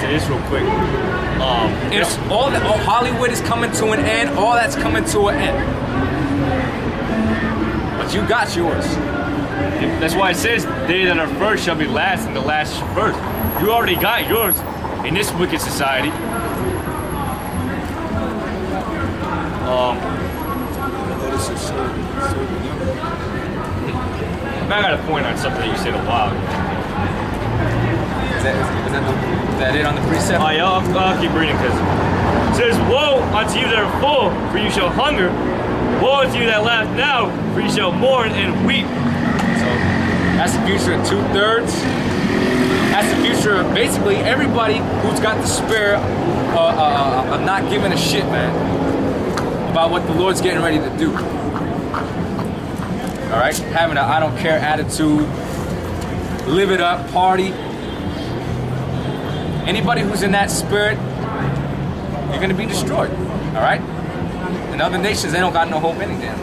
say this real quick. It's all Hollywood is coming to an end. All that's coming to an end. But you got yours. That's why it says, they that are first shall be last, and the last first. You already got yours in this wicked society. I got a point on something that you said a while ago. Is that it on the precept? Oh, yeah, I'll keep reading because it says, woe unto you that are full, for you shall hunger. Woe unto you that laugh now, for you shall mourn and weep. So that's the future of 2/3. That's the future of basically everybody who's got the spirit of not giving a shit, man, about what the Lord's getting ready to do. All right, having an I don't care attitude, live it up, party. Anybody who's in that spirit, you're gonna be destroyed. All right. In other nations, they don't got no hope any damn.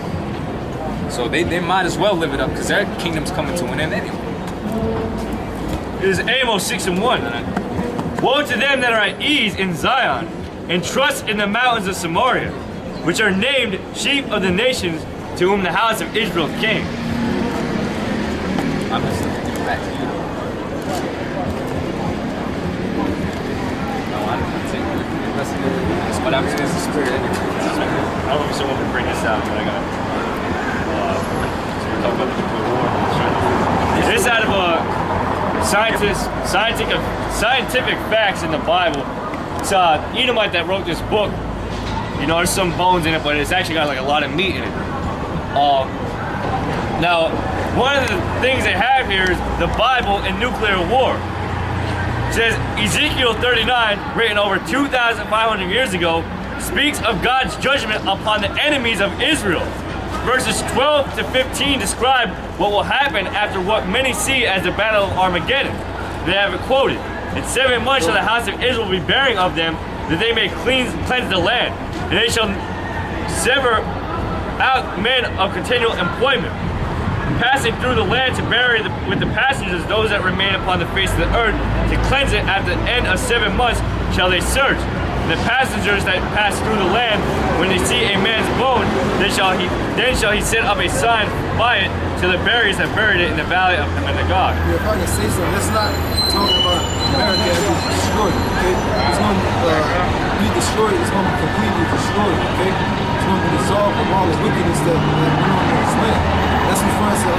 So they might as well live it up because their kingdom's coming to an end anyway. It is Amos 6:1. Woe to them that are at ease in Zion, and trust in the mountains of Samaria, which are named sheep of the nations, to whom the house of Israel came. I'm just back to you. No, I don't think that's what I'm saying is the spirit anyway. I don't know if someone can bring this out, but I got so we're talking about the nuclear war. This out of scientific facts in the Bible. It's Edomite that wrote this book. You know, there's some bones in it, but it's actually got like a lot of meat in it. Now, one of the things they have here is the Bible and nuclear war. It says Ezekiel 39, written over 2,500 years ago, speaks of God's judgment upon the enemies of Israel. Verses 12 to 15 describe what will happen after what many see as the Battle of Armageddon. They have it quoted, "In 7 months shall the house of Israel be bearing of them, that they may cleanse the land, and they shall sever out men of continual employment, passing through the land to bury with the passengers those that remain upon the face of the earth, to cleanse it. At the end of 7 months shall they search. The passengers that pass through the land, when they see a man's bone, then shall he set up a sign by it to the buriers that buried it in the valley of Hammedagon." Yeah, if I can say something, let's not talk about America as being destroyed, okay? It's going to be destroyed, it's going to be completely destroyed, okay? It's going to be dissolved of all the wickedness that went on in this land. That's referring to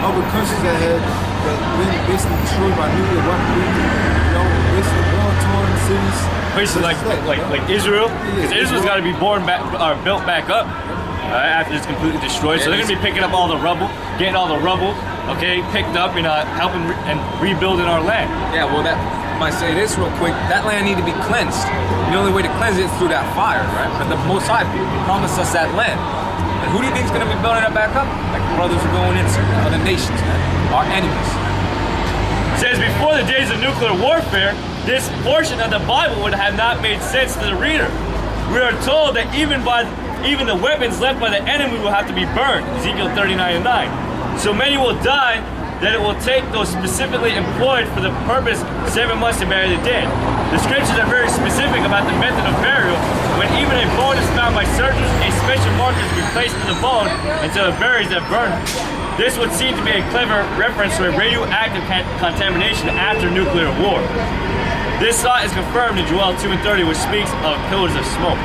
other countries that had been basically destroyed by nuclear weaponry, you know, basically war-torn cities. Places like Israel, because Israel's got to be built back up after it's completely destroyed. So they're gonna be picking up all the rubble, getting all the rubble, okay, picked up and helping and rebuilding our land. Yeah, well, that I might say this real quick. That land need to be cleansed. The only way to cleanse it is through that fire, right? But the Most High promised us that land. And who do you think is gonna be building it back up? Like brothers are going into other nations, man, our enemies. It says before the days of nuclear warfare, this portion of the Bible would have not made sense to the reader. We are told that even the weapons left by the enemy will have to be burned, Ezekiel 39:9. So many will die that it will take those specifically employed for the purpose 7 months to bury the dead. The scriptures are very specific about the method of burial. When even a bone is found by surgeons, a special marker is to be placed in the bone until the berries that burn it. This would seem to be a clever reference to a radioactive contamination after nuclear war. This thought is confirmed in Joel 2:30, which speaks of pillars of smoke.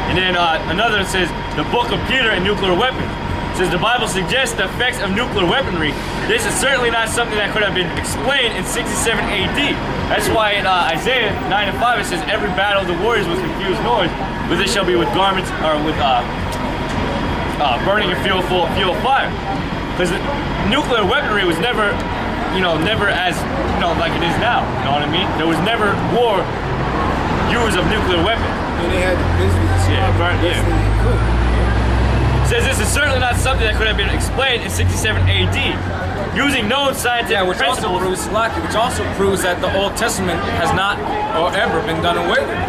And then another says, the book of Peter and nuclear weapons. It says the Bible suggests the effects of nuclear weaponry. This is certainly not something that could have been explained in 67 AD. That's why in Isaiah 9:5 it says, every battle of the warriors with confused noise, but this shall be with garments or with burning a fuel of fire. Because nuclear weaponry was never as, like it is now. You know what I mean? There was never war use of nuclear weapons. And they had basically It says this is certainly not something that could have been explained in 67 AD. Using known scientific principles. Which also proves that the Old Testament has not or ever been done away with.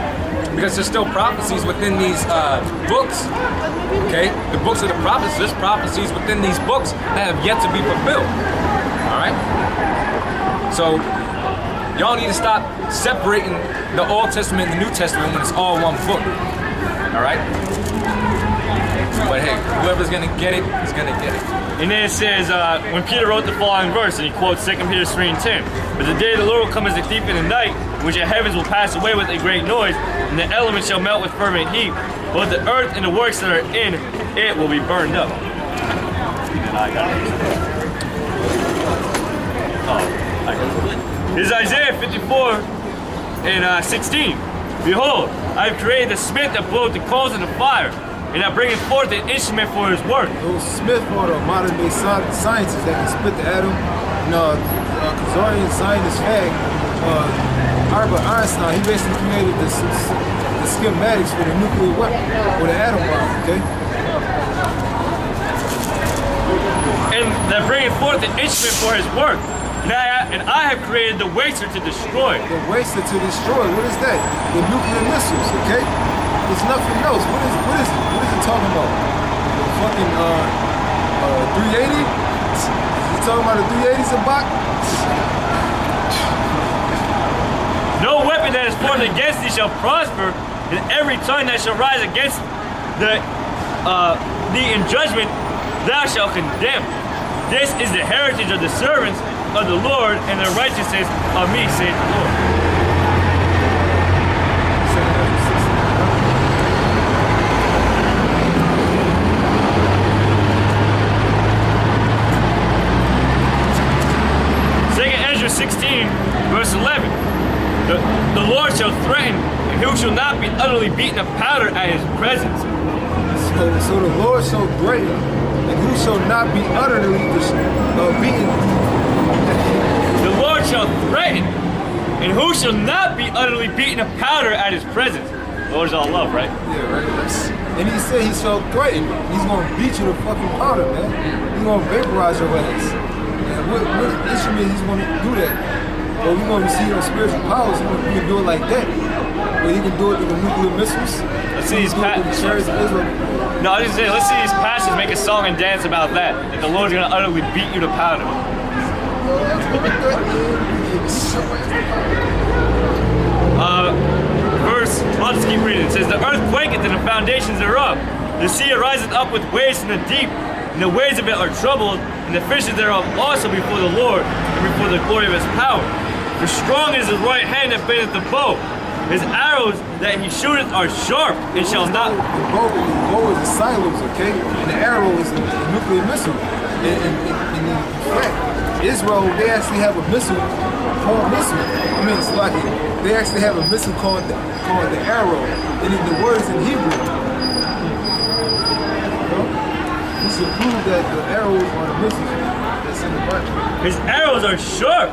Because there's still prophecies within these books. Okay? The books of the prophets, there's prophecies within these books that have yet to be fulfilled. Alright? So, Y'all need to stop separating the Old Testament and the New Testament when it's all one book. All right? But hey, whoever's gonna get it is gonna get it. And then it says, when Peter wrote the following verse, and he quotes 2 Peter 3:10, "But the day of the Lord will come as a thief in the night, in which the heavens will pass away with a great noise, and the elements shall melt with fervent heat. Both the earth and the works that are in it will be burned up." I got it. Oh, I got it. This is Isaiah 54 and 16. "Behold, I have created the smith that bloweth the coals in the fire, and that bringeth forth an instrument for his work." Those Smith are the modern day scientists that can split the atom. Khazarian Zionist fag, Albert Einstein, he basically created the schematics for the nuclear weapon, or the atom bomb, okay? "And that bringeth forth an instrument for his work. And I have created the waster to destroy." The waster to destroy, what is that? The nuclear missiles, okay? It's nothing else. What is it talking about? The fucking 380? Is he talking about the 380s a bot? "No weapon that is formed against thee shall prosper, and every tongue that shall rise against thee in judgment thou shalt condemn. This is the heritage of the servants of the Lord, and the righteousness of me, saith the Lord." Second Ezra 16, verse 11. The Lord shall threaten, and who shall not be utterly beaten to powder at his presence. So the Lord shall threaten, and who shall not be utterly beaten. The Lord shall threaten, and who shall not be utterly beaten to powder at his presence. The Lord's all love, right? Yeah, right. And he said he shall threaten. He's gonna beat you to fucking powder, man. He's gonna vaporize your ass. And what instrument he's gonna do that? Well, we're gonna receive those spiritual powers. He can do it like that. But he can do it with the nuclear missiles. Let's see these pastors. No, I was just saying, let's see these pastors make a song and dance about that. That the Lord's gonna utterly beat you to powder. I'll just keep reading. It says, "The earth quaketh and the foundations thereof. The sea ariseth up with waves from the deep, and the waves of it are troubled, and the fishes thereof also before the Lord, and before the glory of his power. For strong is his right hand that bendeth the bow. His arrows that he shooteth are sharp, and shall not..." The bow is the silos, okay? And the arrow is the nuclear missile. And in fact, Israel, they actually have a missile called missile. I mean, it's like they actually have a missile called the arrow. And in the words in Hebrew, this will prove that the arrows are the missiles that's in the Bible. "His arrows are sharp,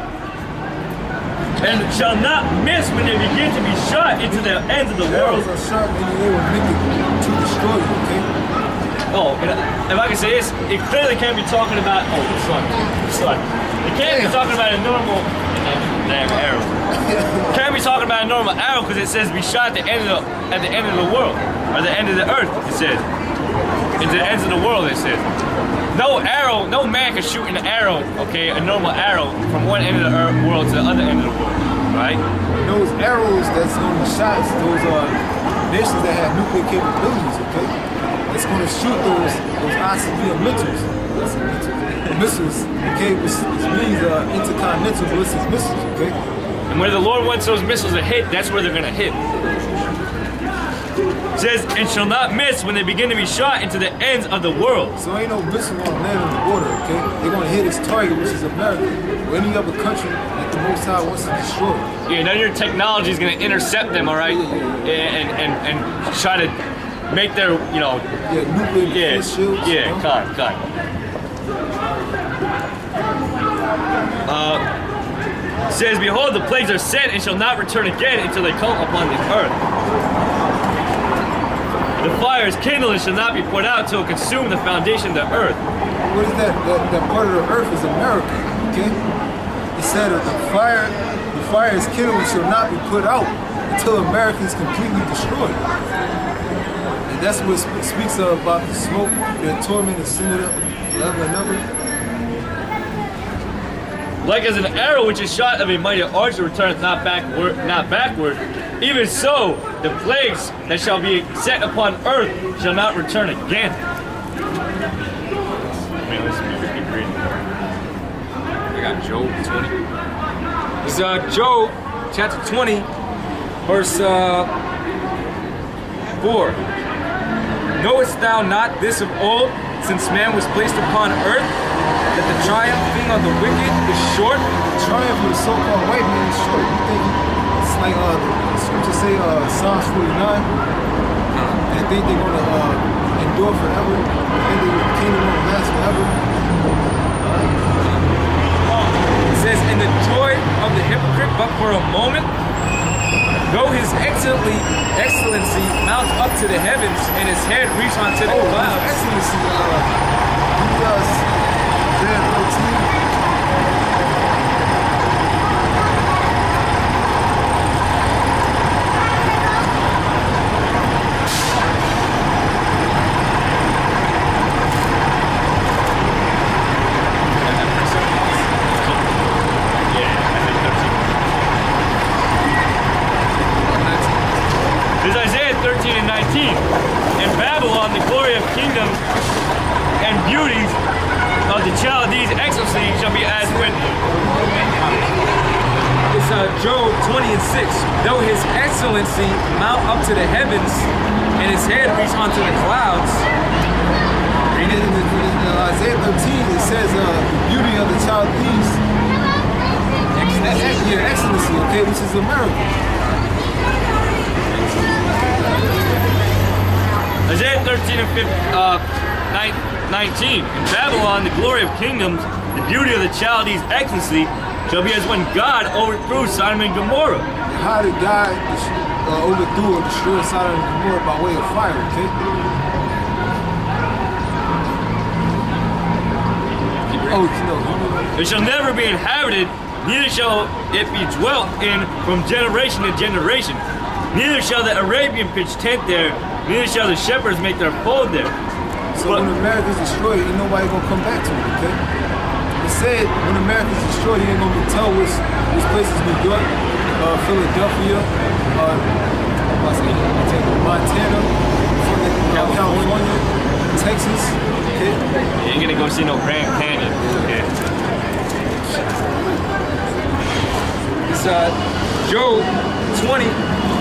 and shall not miss when they begin to be shot into the ends of the world." Arrows are sharp, and they will make it to destroy you, okay? Oh, and if I can say this, it clearly can't be talking about, the sun. It can't be talking about a normal, damn arrow. It can't be talking about a normal arrow because it says be shot at the end of the world, or the end of the earth, it says. Into the ends of the world, it says. No arrow, no man can shoot an arrow, okay, a normal arrow from one end of the world to the other end of the world, right? Those arrows that's going to be shot, those are nations that have nuclear capabilities, okay? It's going to shoot those ICBM missiles, okay? Which means intercontinental ballistic missiles, okay? And where the Lord wants those missiles to hit, that's where they're going to hit. It says, "And shall not miss when they begin to be shot into the ends of the world." So ain't no missile on land on the water, okay? They're going to hit its target, which is America, or any other country that the Most High wants to destroy. Yeah, then your technology is going to intercept them, all right? And try to make their, nuclear defense shields. Yeah, kind. It says, "Behold, the plagues are sent and shall not return again until they come upon the earth. The fire is kindled and shall not be put out till it consume the foundation of the earth." What is that? That part of the earth is America, okay? It said that the fire is kindled and shall not be put out until America is completely destroyed. And that's what it speaks of about the smoke, the torment, and sin it up, forever and ever. Like as an arrow which is shot of a mighty archer returneth not backward, even so the plagues that shall be set upon earth shall not return again. Let's keep reading. I got Job 20. This is Job chapter 20, verse 4. Knowest thou not this of old, since man was placed upon earth, that the triumphing of the wicked is short? The triumph of the so-called white man is short. You think it's like the scriptures say, Psalms 49, and think they're going to endure forever. Think the kingdom will last forever. It says, in the joy of the hypocrite, but for a moment, though his excellency mounts up to the heavens, and his head reach onto the clouds. Excellency, he does. This is Isaiah 13 and 19. In Babylon, the glory of kingdoms and beauties of the Chaldees' excellency shall be as when. It's Job 20 and 6. Though his excellency mount up to the heavens, and his head reach onto the clouds. In Isaiah 13, it says the beauty of the Chaldees. Excellency, okay, which is America. Isaiah 13 and 19. In Babylon, the glory of kingdoms, the beauty of the Chaldees' excellency, shall be as when God overthrew Sodom and Gomorrah. How did God overthrew or destroy Sodom and Gomorrah by way of fire, okay? Oh, no. It shall never be inhabited, neither shall it be dwelt in from generation to generation. Neither shall the Arabian pitch tent there, neither shall the shepherds make their fold there. So when America's destroyed, ain't nobody gonna come back to it, okay? It said when America's destroyed, he ain't gonna be tell which places, New York, Philadelphia, Montana, California, Texas, okay? You ain't gonna go see no Grand Canyon, okay? It's Job 20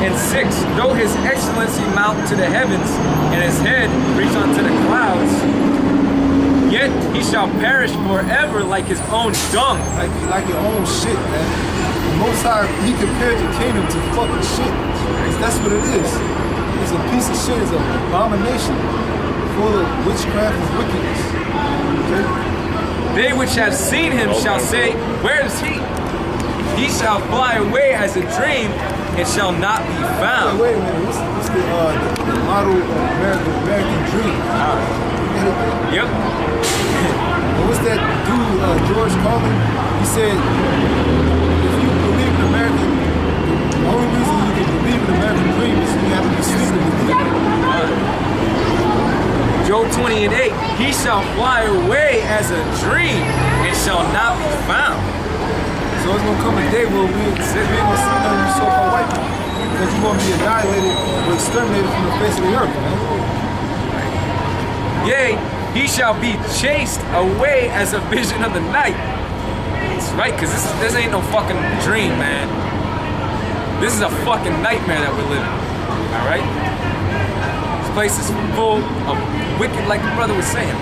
and 6. Though his excellency mount to the heavens, and his head reach unto the clouds, yet he shall perish forever like his own dung. Like your own shit, man. The Most High, he compared your kingdom to fucking shit. That's what it is. It's a piece of shit. It's an abomination full of witchcraft and wickedness. Okay? They which have seen him shall say, where is he? He shall fly away as a dream, and shall not be found. Wait a minute. What's the model of American dream? Yep. And what's that dude, George Carlin? He said, if you believe in American, the only reason you can believe in American dream is you have to be sleeping with it. Job 20 and 8. He shall fly away as a dream, and shall not be found. So it's gonna come a day where we ain't gonna see none of you so-called white people. Because you're gonna be annihilated or exterminated from the face of the earth, man. Yea, he shall be chased away as a vision of the night. That's right, because this ain't no fucking dream, man. This is a fucking nightmare that we're living. Alright? This place is full of wicked, like the brother was saying.